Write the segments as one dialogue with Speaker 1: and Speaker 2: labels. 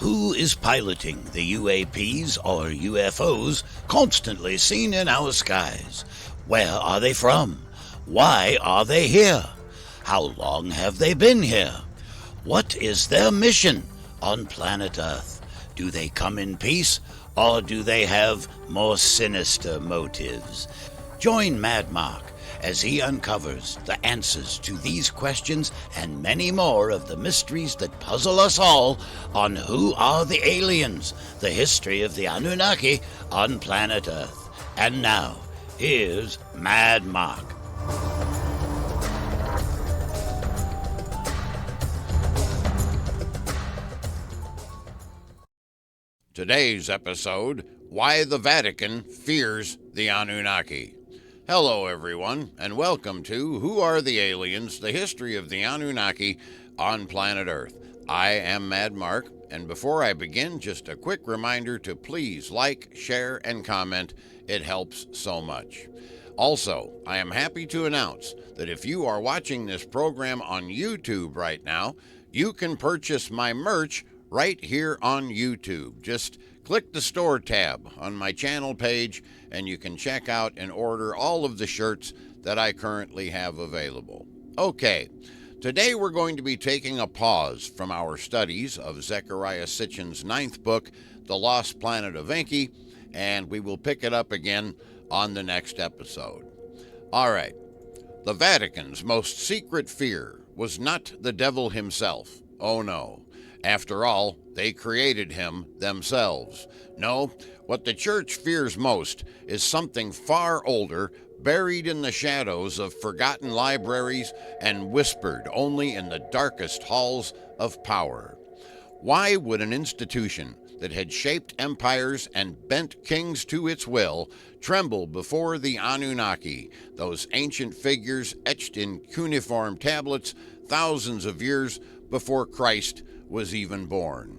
Speaker 1: Who is piloting the UAPs or UFOs constantly seen in our skies? Where are they from? Why are they here? How long have they been here? What is their mission on planet Earth? Do they come in peace, or do they have more sinister motives? Join Mad Mark as he uncovers the answers to these questions and many more of the mysteries that puzzle us all on Who Are the Aliens? The history of the Anunnaki on planet Earth. And now, here's Mad Mark.
Speaker 2: Today's episode, Why the Vatican Fears the Anunnaki. Hello everyone, and welcome to Who Are the Aliens? The history of the Anunnaki on planet Earth. I am Mad Mark, and before I begin, just a quick reminder to please like, share, and comment. It helps so much. Also, I am happy to announce that if you are watching this program on YouTube right now, you can purchase my merch right here on YouTube. Just click the store tab on my channel page and you can check out and order all of the shirts that I currently have available. Okay, today we're going to be taking a pause from our studies of Zecharia Sitchin's 9th book, The Lost Planet of Enki, and we will pick it up again on the next episode. All right, the Vatican's most secret fear was not the devil himself. Oh no. After all, they created him themselves. No, what the church fears most is something far older, buried in the shadows of forgotten libraries and whispered only in the darkest halls of power. Why would an institution that had shaped empires and bent kings to its will tremble before the Anunnaki, those ancient figures etched in cuneiform tablets thousands of years before Christ was even born?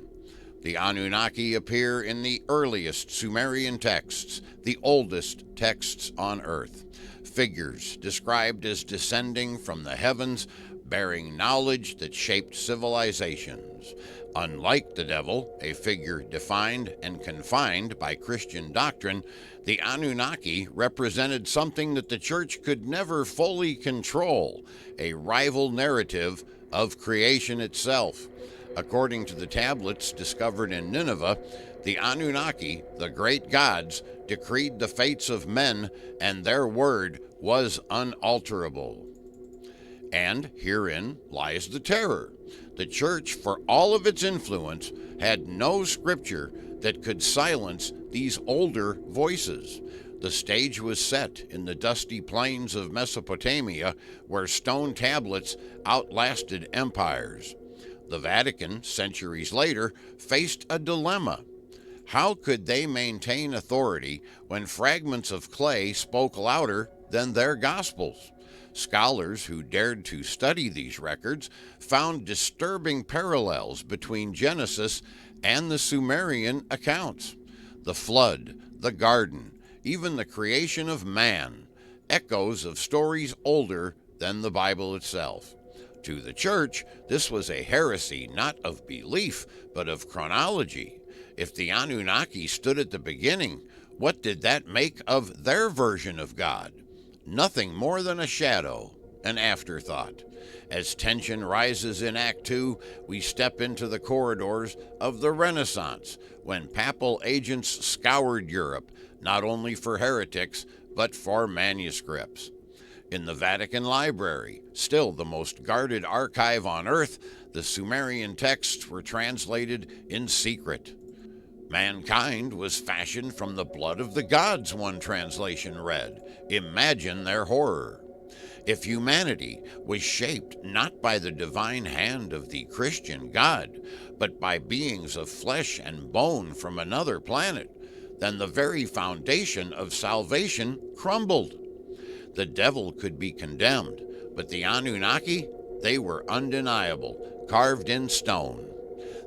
Speaker 2: The Anunnaki appear in the earliest Sumerian texts, the oldest texts on Earth. Figures described as descending from the heavens, bearing knowledge that shaped civilizations. Unlike the devil, a figure defined and confined by Christian doctrine, the Anunnaki represented something that the church could never fully control, a rival narrative of creation itself. According to the tablets discovered in Nineveh, the Anunnaki, the great gods, decreed the fates of men, and their word was unalterable. And herein lies the terror. The church, for all of its influence, had no scripture that could silence these older voices. The stage was set in the dusty plains of Mesopotamia, where stone tablets outlasted empires. The Vatican, centuries later, faced a dilemma. How could they maintain authority when fragments of clay spoke louder than their gospels? Scholars who dared to study these records found disturbing parallels between Genesis and the Sumerian accounts. The flood, the garden, even the creation of man, echoes of stories older than the Bible itself. To the church, this was a heresy not of belief, but of chronology. If the Anunnaki stood at the beginning, what did that make of their version of God? Nothing more than a shadow, an afterthought. As tension rises in Act 2, we step into the corridors of the Renaissance, when papal agents scoured Europe, not only for heretics, but for manuscripts. In the Vatican Library, still the most guarded archive on Earth, the Sumerian texts were translated in secret. Mankind was fashioned from the blood of the gods, one translation read. Imagine their horror. If humanity was shaped not by the divine hand of the Christian God, but by beings of flesh and bone from another planet, then the very foundation of salvation crumbled. The devil could be condemned, but the Anunnaki, they were undeniable, carved in stone.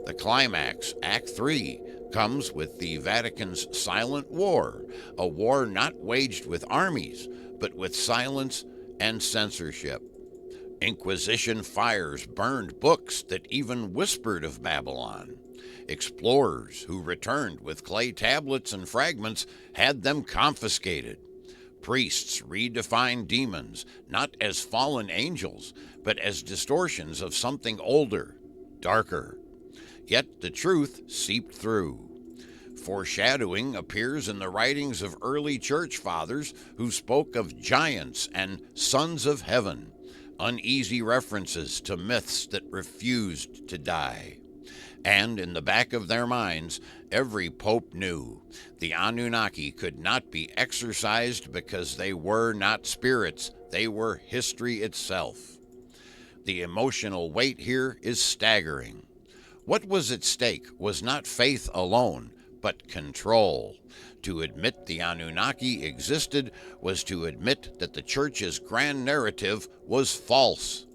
Speaker 2: The climax, Act 3, comes with the Vatican's silent war, a war not waged with armies, but with silence and censorship. Inquisition fires burned books that even whispered of Babylon. Explorers who returned with clay tablets and fragments had them confiscated. Priests redefined demons not as fallen angels, but as distortions of something older, darker. Yet the truth seeped through. Foreshadowing appears in the writings of early church fathers who spoke of giants and sons of heaven, uneasy references to myths that refused to die. And in the back of their minds, every pope knew the Anunnaki could not be exorcised because they were not spirits, they were history itself. The emotional weight here is staggering. What was at stake was not faith alone, but control. To admit the Anunnaki existed was to admit that the Church's grand narrative was false.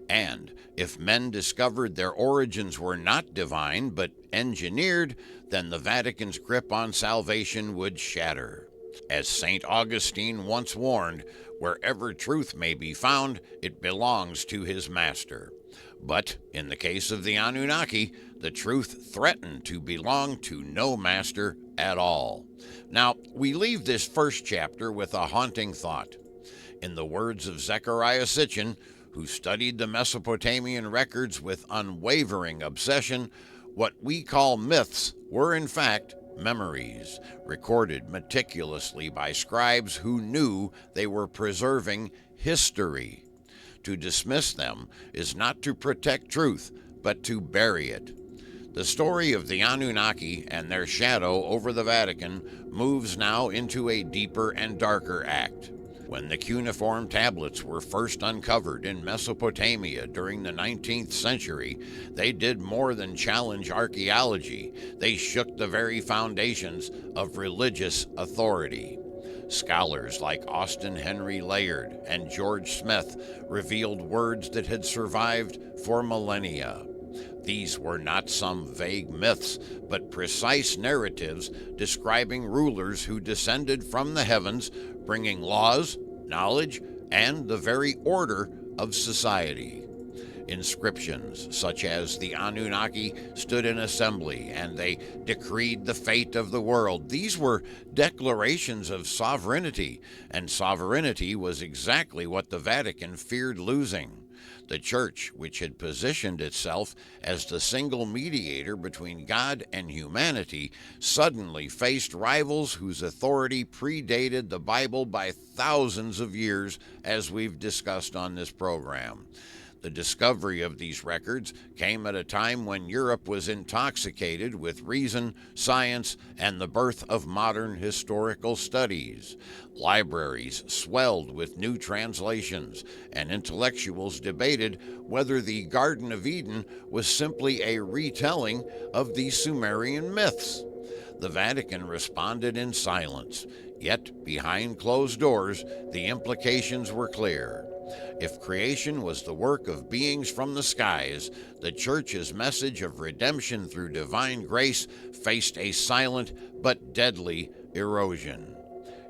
Speaker 2: And if men discovered their origins were not divine but engineered, then the Vatican's grip on salvation would shatter. As St. Augustine once warned, wherever truth may be found, it belongs to his master. But in the case of the Anunnaki, the truth threatened to belong to no master at all. Now, we leave this first chapter with a haunting thought. In the words of Zecharia Sitchin, who studied the Mesopotamian records with unwavering obsession, what we call myths were in fact memories, recorded meticulously by scribes who knew they were preserving history. To dismiss them is not to protect truth, but to bury it. The story of the Anunnaki and their shadow over the Vatican moves now into a deeper and darker act. When the cuneiform tablets were first uncovered in Mesopotamia during the 19th century, they did more than challenge archaeology. They shook the very foundations of religious authority. Scholars like Austin Henry Layard and George Smith revealed words that had survived for millennia. These were not some vague myths, but precise narratives describing rulers who descended from the heavens, bringing laws, knowledge, and the very order of society. Inscriptions such as the Anunnaki stood in assembly and they decreed the fate of the world. These were declarations of sovereignty, and sovereignty was exactly what the Vatican feared losing. The Church, which had positioned itself as the single mediator between God and humanity, suddenly faced rivals whose authority predated the Bible by thousands of years, as we've discussed on this program. The discovery of these records came at a time when Europe was intoxicated with reason, science, and the birth of modern historical studies. Libraries swelled with new translations, and intellectuals debated whether the Garden of Eden was simply a retelling of the Sumerian myths. The Vatican responded in silence, yet behind closed doors, the implications were clear. If creation was the work of beings from the skies, the Church's message of redemption through divine grace faced a silent but deadly erosion.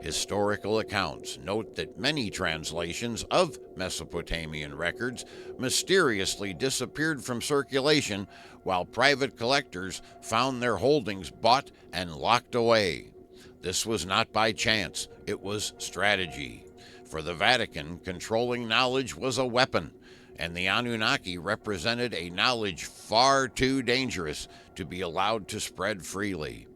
Speaker 2: Historical accounts note that many translations of Mesopotamian records mysteriously disappeared from circulation, while private collectors found their holdings bought and locked away. This was not by chance, it was strategy. For the Vatican, controlling knowledge was a weapon, and the Anunnaki represented a knowledge far too dangerous to be allowed to spread freely.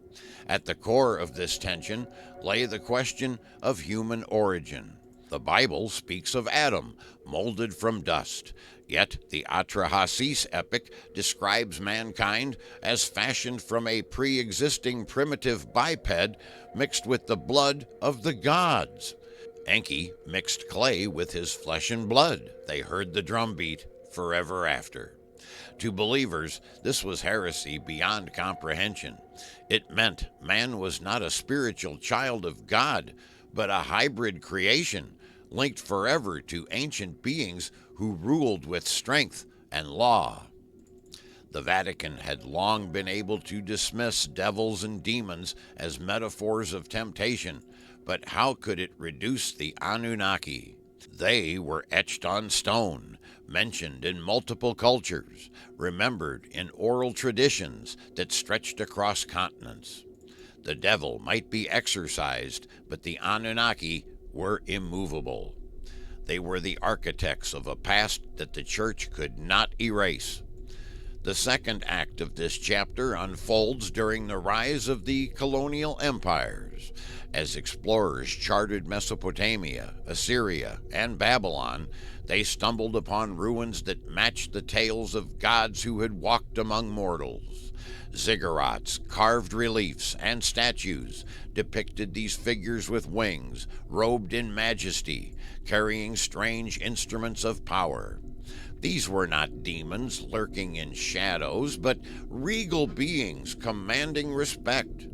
Speaker 2: At the core of this tension lay the question of human origin. The Bible speaks of Adam, molded from dust, yet the Atrahasis epic describes mankind as fashioned from a pre-existing primitive biped mixed with the blood of the gods. Enki mixed clay with his flesh and blood. They heard the drumbeat forever after. To believers, this was heresy beyond comprehension. It meant man was not a spiritual child of God, but a hybrid creation, linked forever to ancient beings who ruled with strength and law. The Vatican had long been able to dismiss devils and demons as metaphors of temptation, but how could it reduce the Anunnaki? They were etched on stone, mentioned in multiple cultures, remembered in oral traditions that stretched across continents. The devil might be exorcised, but the Anunnaki were immovable. They were the architects of a past that the church could not erase. The second act of this chapter unfolds during the rise of the colonial empires. As explorers charted Mesopotamia, Assyria, and Babylon, they stumbled upon ruins that matched the tales of gods who had walked among mortals. Ziggurats, carved reliefs, and statues depicted these figures with wings, robed in majesty, carrying strange instruments of power. These were not demons lurking in shadows, but regal beings commanding respect.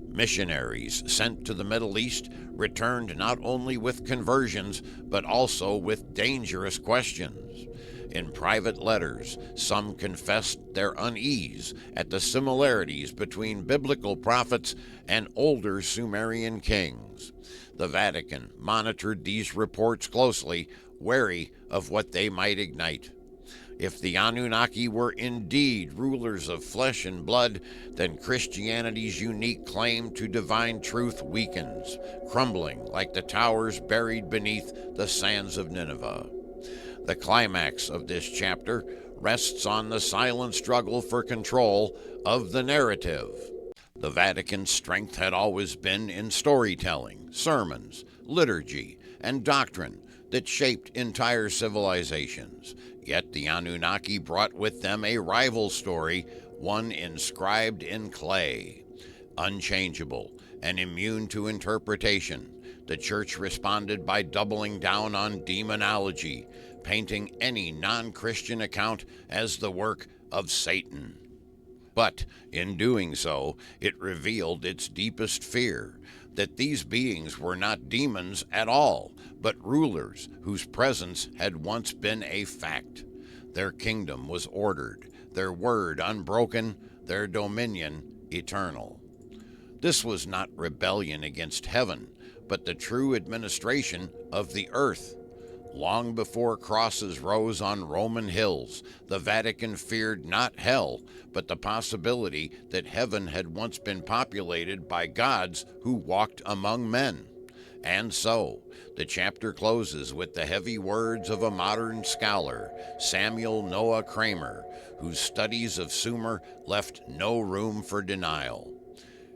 Speaker 2: Missionaries sent to the Middle East returned not only with conversions, but also with dangerous questions. In private letters, some confessed their unease at the similarities between biblical prophets and older Sumerian kings. The Vatican monitored these reports closely, wary of what they might ignite. If the Anunnaki were indeed rulers of flesh and blood, then Christianity's unique claim to divine truth weakens, crumbling like the towers buried beneath the sands of Nineveh. The climax of this chapter rests on the silent struggle for control of the narrative. The Vatican's strength had always been in storytelling, sermons, liturgy, and doctrine that shaped entire civilizations. Yet the Anunnaki brought with them a rival story, one inscribed in clay. Unchangeable and immune to interpretation, the Church responded by doubling down on demonology, painting any non-Christian account as the work of Satan. But in doing so, it revealed its deepest fear, that these beings were not demons at all, but rulers whose presence had once been a fact. Their kingdom was ordered, their word unbroken, their dominion eternal. This was not rebellion against heaven, but the true administration of the earth. Long before crosses rose on Roman hills, the Vatican feared not hell, but the possibility that heaven had once been populated by gods who walked among men. And so, the chapter closes with the heavy words of a modern scholar, Samuel Noah Kramer, whose studies of Sumer left no room for denial.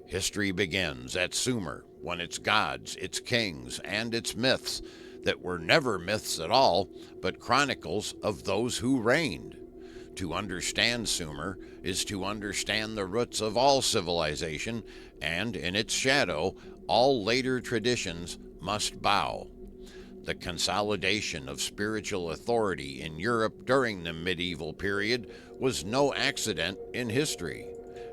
Speaker 2: History begins at Sumer, when its gods, its kings, and its myths that were never myths at all, but chronicles of those who reigned. To understand Sumer is to understand the roots of all civilization, and in its shadow, all later traditions must bow. The consolidation of spiritual authority in Europe during the medieval period was no accident in history.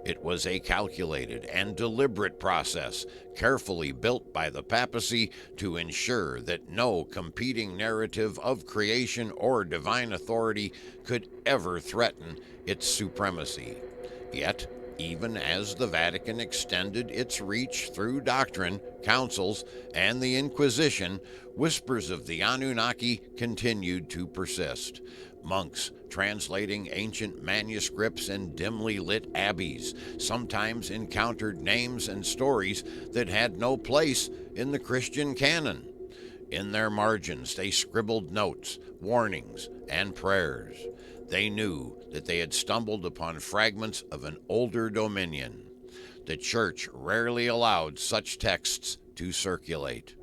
Speaker 2: It was a calculated and deliberate process, carefully built by the papacy to ensure that no competing narrative of creation or divine authority could ever threaten its supremacy. Yet, even as the Vatican extended its reach through doctrine, councils, and the Inquisition, whispers of the Anunnaki continued to persist. Monks translating ancient manuscripts in dimly lit abbeys sometimes encountered names and stories that had no place in the Christian canon. In their margins, they scribbled notes, warnings, and prayers. They knew that they had stumbled upon fragments of an older dominion. The Church rarely allowed such texts to circulate.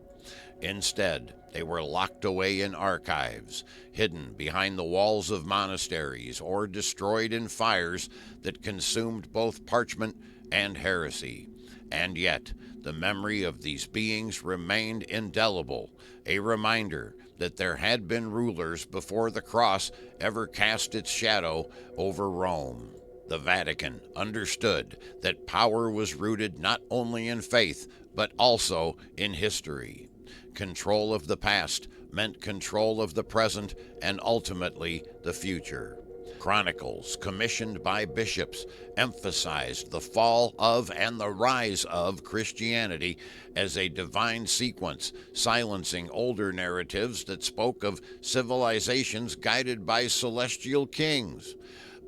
Speaker 2: Instead, they were locked away in archives, hidden behind the walls of monasteries, or destroyed in fires that consumed both parchment and heresy. And yet, the memory of these beings remained indelible, a reminder that there had been rulers before the cross ever cast its shadow over Rome. The Vatican understood that power was rooted not only in faith, but also in history. Control of the past meant control of the present and ultimately the future. Chronicles commissioned by bishops emphasized the fall of and the rise of Christianity as a divine sequence, silencing older narratives that spoke of civilizations guided by celestial kings.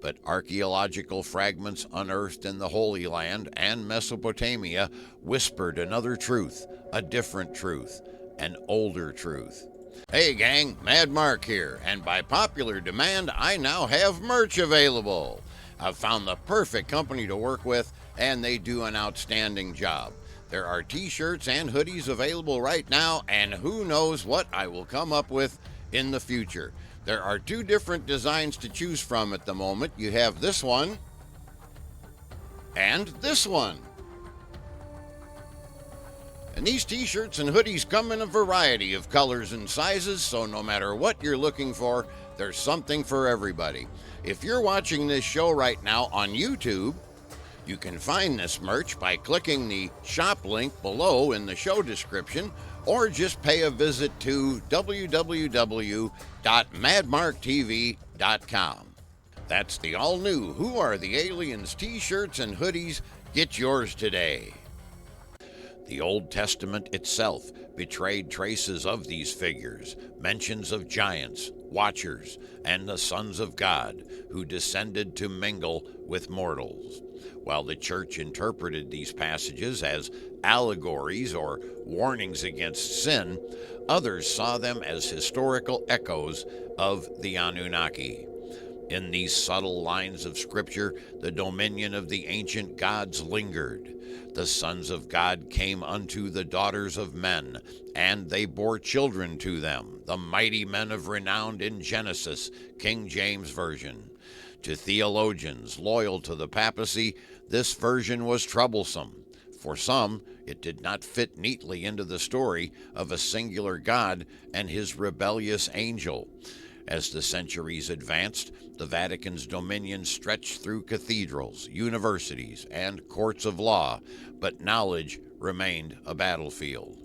Speaker 2: But archaeological fragments unearthed in the Holy Land and Mesopotamia whispered another truth, a different truth, an older truth. Hey gang, Mad Mark here, and by popular demand, I now have merch available. I've found the perfect company to work with, and they do an outstanding job. There are t-shirts and hoodies available right now, and who knows what I will come up with in the future. There are 2 different designs to choose from at the moment. You have this one and this one. And these t-shirts and hoodies come in a variety of colors and sizes, so no matter what you're looking for, there's something for everybody. If you're watching this show right now on YouTube, you can find this merch by clicking the shop link below in the show description, or just pay a visit to www.madmarktv.com. That's the all-new Who Are the Aliens t-shirts and hoodies. Get yours today. The Old Testament itself betrayed traces of these figures, mentions of giants, watchers, and the sons of God who descended to mingle with mortals. While the church interpreted these passages as allegories or warnings against sin, others saw them as historical echoes of the Anunnaki. In these subtle lines of Scripture, the dominion of the ancient gods lingered. The sons of God came unto the daughters of men, and they bore children to them, the mighty men of renown in Genesis, King James Version. To theologians loyal to the papacy, this version was troublesome. For some, it did not fit neatly into the story of a singular God and his rebellious angel. As the centuries advanced, the Vatican's dominion stretched through cathedrals, universities, and courts of law, but knowledge remained a battlefield.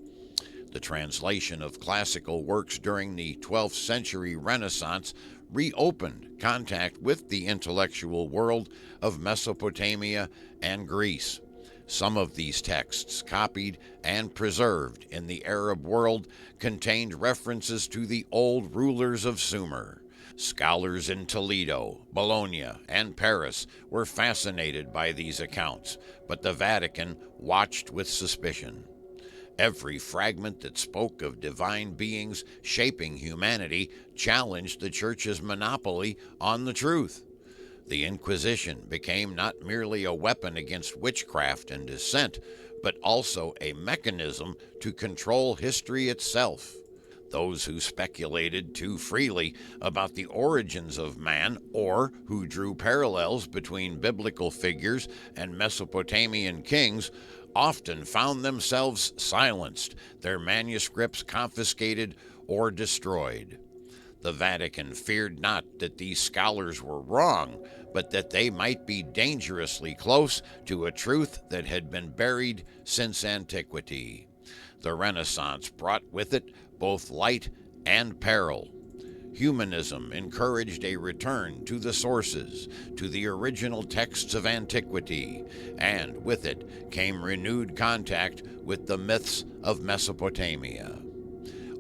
Speaker 2: The translation of classical works during the 12th century Renaissance reopened contact with the intellectual world of Mesopotamia and Greece. Some of these texts, copied and preserved in the Arab world, contained references to the old rulers of Sumer. Scholars in Toledo, Bologna, and Paris were fascinated by these accounts, but the Vatican watched with suspicion. Every fragment that spoke of divine beings shaping humanity challenged the Church's monopoly on the truth. The Inquisition became not merely a weapon against witchcraft and dissent, but also a mechanism to control history itself. Those who speculated too freely about the origins of man, or who drew parallels between biblical figures and Mesopotamian kings, often found themselves silenced, their manuscripts confiscated or destroyed. The Vatican feared not that these scholars were wrong, but that they might be dangerously close to a truth that had been buried since antiquity. The Renaissance brought with it both light and peril. Humanism encouraged a return to the sources, to the original texts of antiquity, and with it came renewed contact with the myths of Mesopotamia.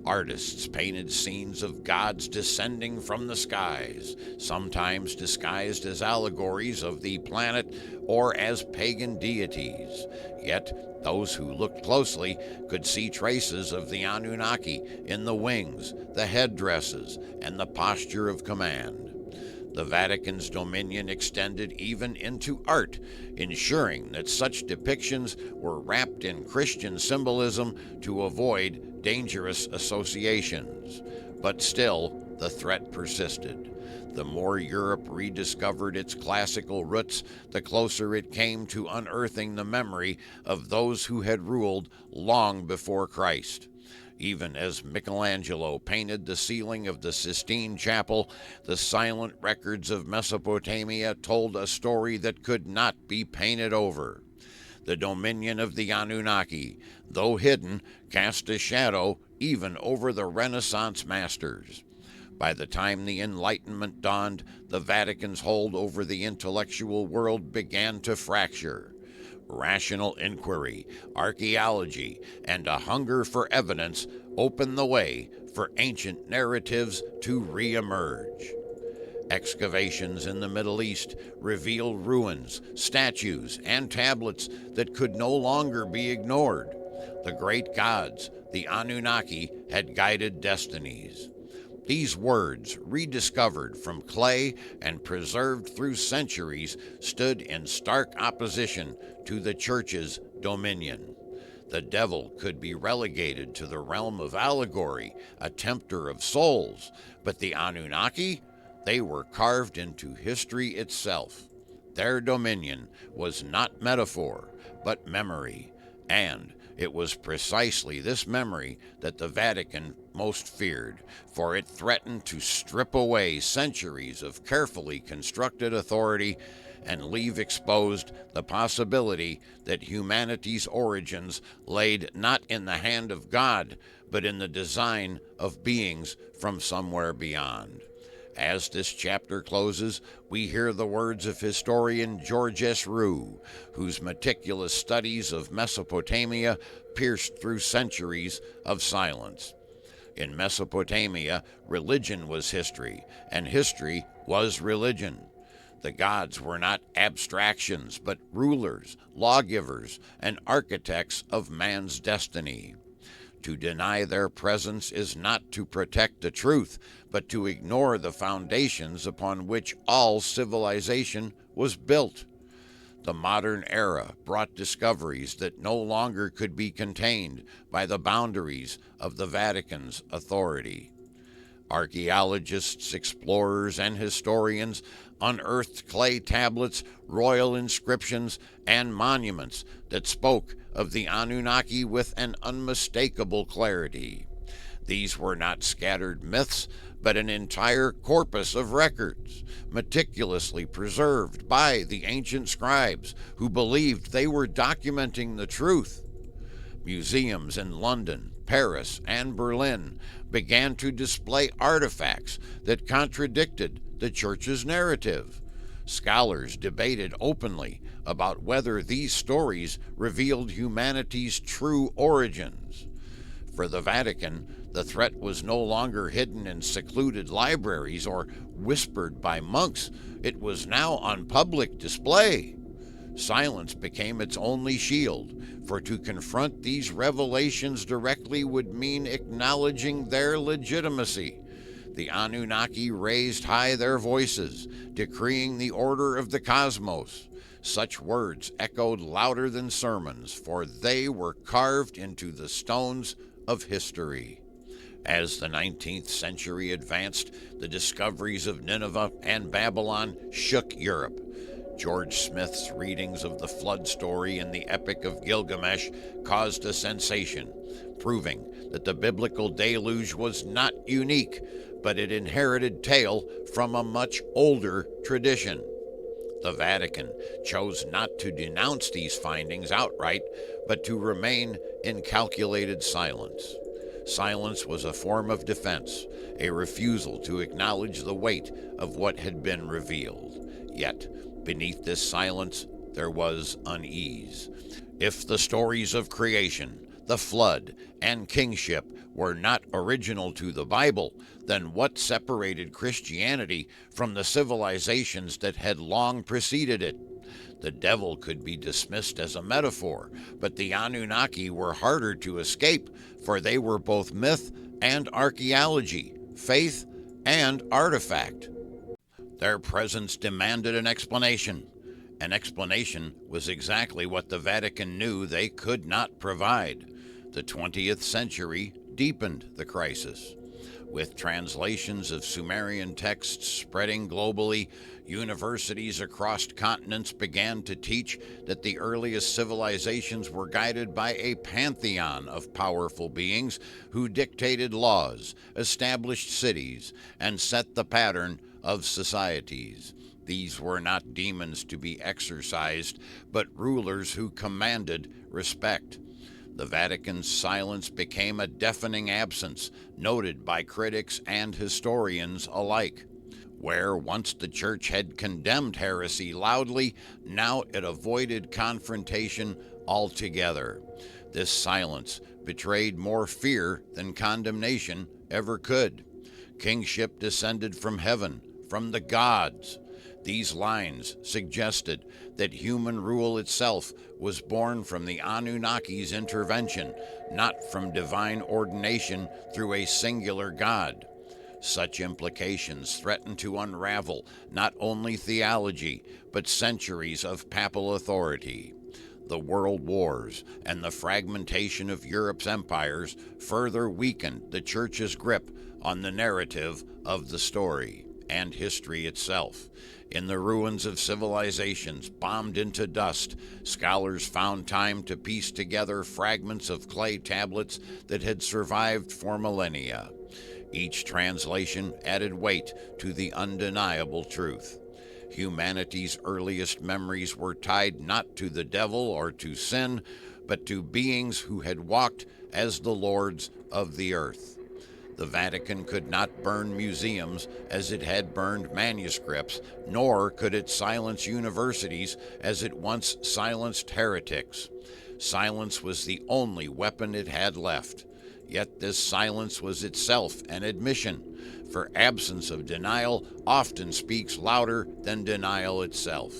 Speaker 2: Artists painted scenes of gods descending from the skies, sometimes disguised as allegories of the planet or as pagan deities. Yet, those who looked closely could see traces of the Anunnaki in the wings, the headdresses, and the posture of command. The Vatican's dominion extended even into art, ensuring that such depictions were wrapped in Christian symbolism to avoid dangerous associations. But still, the threat persisted. The more Europe rediscovered its classical roots, the closer it came to unearthing the memory of those who had ruled long before Christ. Even as Michelangelo painted the ceiling of the Sistine Chapel, the silent records of Mesopotamia told a story that could not be painted over. The dominion of the Anunnaki, though hidden, cast a shadow even over the Renaissance masters. By the time the Enlightenment dawned, the Vatican's hold over the intellectual world began to fracture. Rational inquiry, archaeology, and a hunger for evidence opened the way for ancient narratives to re-emerge. Excavations in the Middle East reveal ruins, statues, and tablets that could no longer be ignored. The great gods, the Anunnaki, had guided destinies. These words, rediscovered from clay and preserved through centuries, stood in stark opposition to the Church's dominion. The devil could be relegated to the realm of allegory, a tempter of souls, but the Anunnaki, they were carved into history itself. Their dominion was not metaphor, but memory, and it was precisely this memory that the Vatican most feared, for it threatened to strip away centuries of carefully constructed authority and leave exposed the possibility that humanity's origins laid not in the hand of God, but in the design of beings from somewhere beyond. As this chapter closes, we hear the words of historian George S. Rue, whose meticulous studies of Mesopotamia pierced through centuries of silence. In Mesopotamia, religion was history, and history was religion. The gods were not abstractions, but rulers, lawgivers, and architects of man's destiny. To deny their presence is not to protect the truth, but to ignore the foundations upon which all civilization was built. The modern era brought discoveries that no longer could be contained by the boundaries of the Vatican's authority. Archaeologists, explorers, and historians unearthed clay tablets, royal inscriptions, and monuments that spoke of the Anunnaki with an unmistakable clarity. These were not scattered myths, but an entire corpus of records, meticulously preserved by the ancient scribes who believed they were documenting the truth. Museums in London, Paris, and Berlin began to display artifacts that contradicted the Church's narrative. Scholars debated openly about whether these stories revealed humanity's true origins. For the Vatican, the threat was no longer hidden in secluded libraries or whispered by monks. It was now on public display. Silence became its only shield, for to confront these revelations directly would mean acknowledging their legitimacy. The Anunnaki raised high their voices, decreeing the order of the cosmos. Such words echoed louder than sermons, for they were carved into the stones of history. As the 19th century advanced, the discoveries of Nineveh and Babylon shook Europe. George Smith's readings of the flood story in the Epic of Gilgamesh caused a sensation, proving that the biblical deluge was not unique, but an inherited tale from a much older tradition. The Vatican chose not to denounce these findings outright, but to remain in calculated silence. Silence was a form of defense, a refusal to acknowledge the weight of what had been revealed. Yet, beneath this silence, there was unease. If the stories of creation, the flood, and kingship were not original to the Bible, then what separated Christianity from the civilizations that had long preceded it? The devil could be dismissed as a metaphor, but the Anunnaki were harder to escape, for they were both myth and archaeology, faith and artifact. Their presence demanded an explanation. An explanation was exactly what the Vatican knew they could not provide. The 20th century deepened the crisis. With translations of Sumerian texts spreading globally, universities across continents began to teach that the earliest civilizations were guided by a pantheon of powerful beings who dictated laws, established cities, and set the pattern of societies. These were not demons to be exorcised, but rulers who commanded respect. The Vatican's silence became a deafening absence, noted by critics and historians alike. Where once the Church had condemned heresy loudly, now it avoided confrontation altogether. This silence betrayed more fear than condemnation ever could. Kingship descended from heaven, from the gods. These lines suggested that human rule itself was born from the Anunnaki's intervention, not from divine ordination through a singular god. Such implications threaten to unravel not only theology, but centuries of papal authority. The world wars and the fragmentation of Europe's empires further weakened the Church's grip on the narrative of the story and history itself. In the ruins of civilizations bombed into dust, scholars found time to piece together fragments of clay tablets that had survived for millennia. Each translation added weight to the undeniable truth. Humanity's earliest memories were tied not to the devil or to sin, but to beings who had walked as the lords of the earth. The Vatican could not burn museums as it had burned manuscripts, nor could it silence universities as it once silenced heretics. Silence was the only weapon it had left. Yet this silence was itself an admission, for absence of denial often speaks louder than denial itself.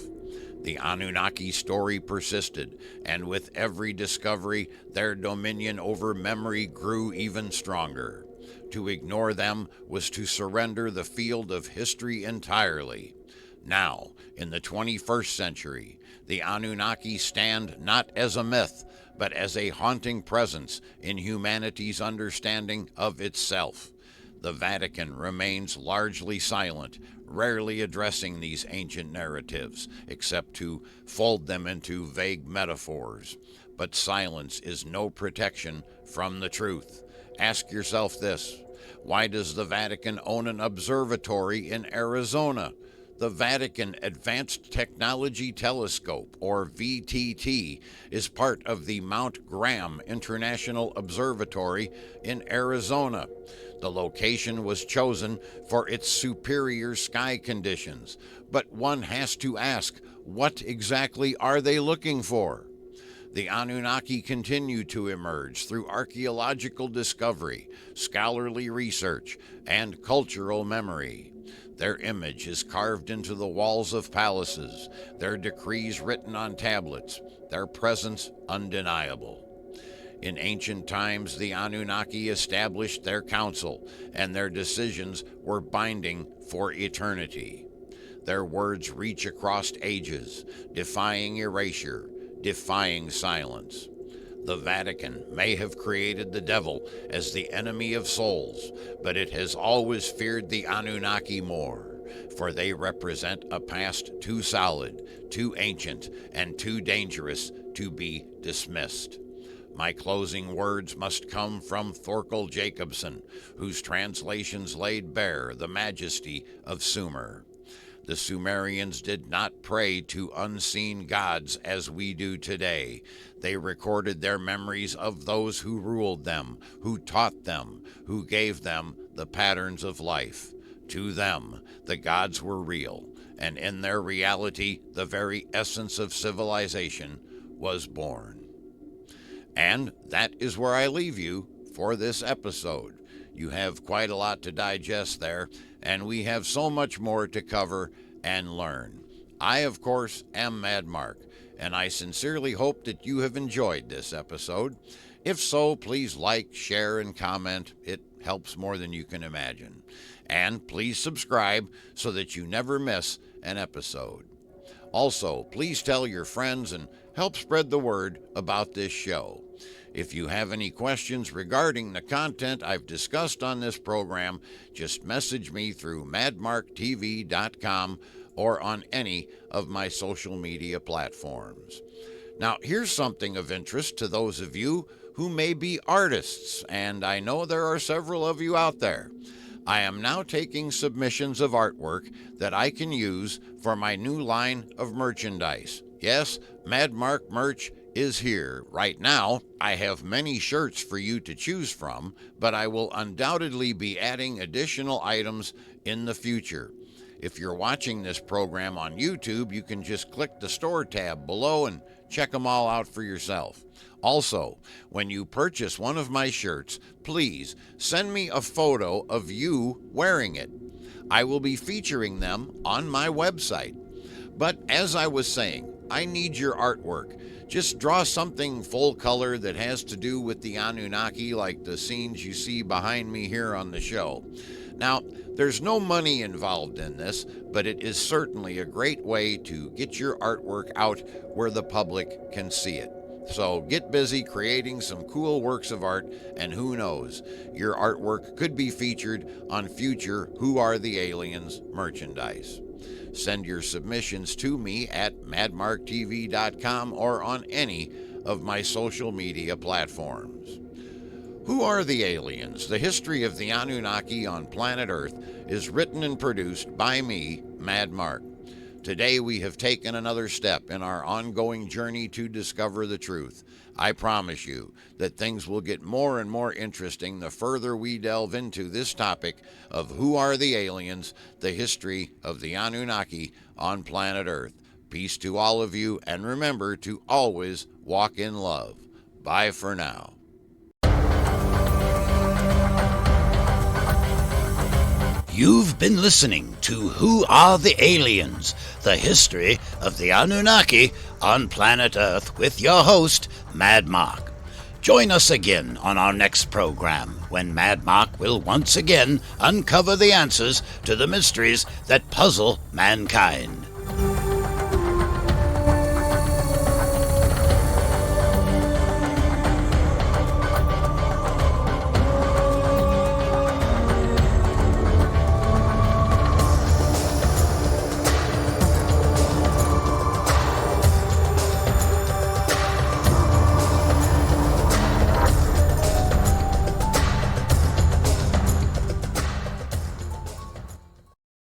Speaker 2: The Anunnaki story persisted, and with every discovery, their dominion over memory grew even stronger. To ignore them was to surrender the field of history entirely. Now, in the 21st century, the Anunnaki stand not as a myth, but as a haunting presence in humanity's understanding of itself. The Vatican remains largely silent, rarely addressing these ancient narratives, except to fold them into vague metaphors. But silence is no protection from the truth. Ask yourself this: why does the Vatican own an observatory in Arizona? The Vatican Advanced Technology Telescope, or VTT, is part of the Mount Graham International Observatory in Arizona. The location was chosen for its superior sky conditions, but one has to ask, what exactly are they looking for? The Anunnaki continue to emerge through archaeological discovery, scholarly research, and cultural memory. Their image is carved into the walls of palaces, their decrees written on tablets, their presence undeniable. In ancient times, the Anunnaki established their council, and their decisions were binding for eternity. Their words reach across ages, defying erasure, defying silence. The Vatican may have created the devil as the enemy of souls, but it has always feared the Anunnaki more, for they represent a past too solid, too ancient, and too dangerous to be dismissed. My closing words must come from Thorkel Jacobson, whose translations laid bare the majesty of Sumer. The Sumerians did not pray to unseen gods as we do today. They recorded their memories of those who ruled them, who taught them, who gave them the patterns of life. To them, the gods were real, and in their reality, the very essence of civilization was born. And that is where I leave you for this episode. You have quite a lot to digest there, and we have so much more to cover and learn. I, of course, am Mad Mark, and I sincerely hope that you have enjoyed this episode. If so, please like, share, and comment. It helps more than you can imagine. And please subscribe so that you never miss an episode. Also, please tell your friends and help spread the word about this show. If you have any questions regarding the content I've discussed on this program, just message me through madmarktv.com or on any of my social media platforms. Now, here's something of interest to those of you who may be artists, and I know there are several of you out there. I am now taking submissions of artwork that I can use for my new line of merchandise, Yes, Mad Mark merch is here. Right now, I have many shirts for you to choose from, but I will undoubtedly be adding additional items in the future. If you're watching this program on YouTube, you can just click the store tab below and check them all out for yourself. Also, when you purchase one of my shirts, please send me a photo of you wearing it. I will be featuring them on my website. But as I was saying, I need your artwork. Just draw something full color that has to do with the Anunnaki, like the scenes you see behind me here on the show. Now, there's no money involved in this, but it is certainly a great way to get your artwork out where the public can see it. So get busy creating some cool works of art, and who knows, your artwork could be featured on future Who Are the Aliens merchandise. Send your submissions to me at madmarktv.com or on any of my social media platforms. Who Are the Aliens? The History of the Anunnaki on Planet Earth is written and produced by me, Mad Mark. Today we have taken another step in our ongoing journey to discover the truth. I promise you that things will get more and more interesting the further we delve into this topic of Who Are the Aliens? The History of the Anunnaki on Planet Earth. Peace to all of you, and remember to always walk in love. Bye for now.
Speaker 1: You've been listening to Who Are the Aliens? The History of the Anunnaki on Planet Earth with your host, Mad Mark. Join us again on our next program when Mad Mark will once again uncover the answers to the mysteries that puzzle mankind.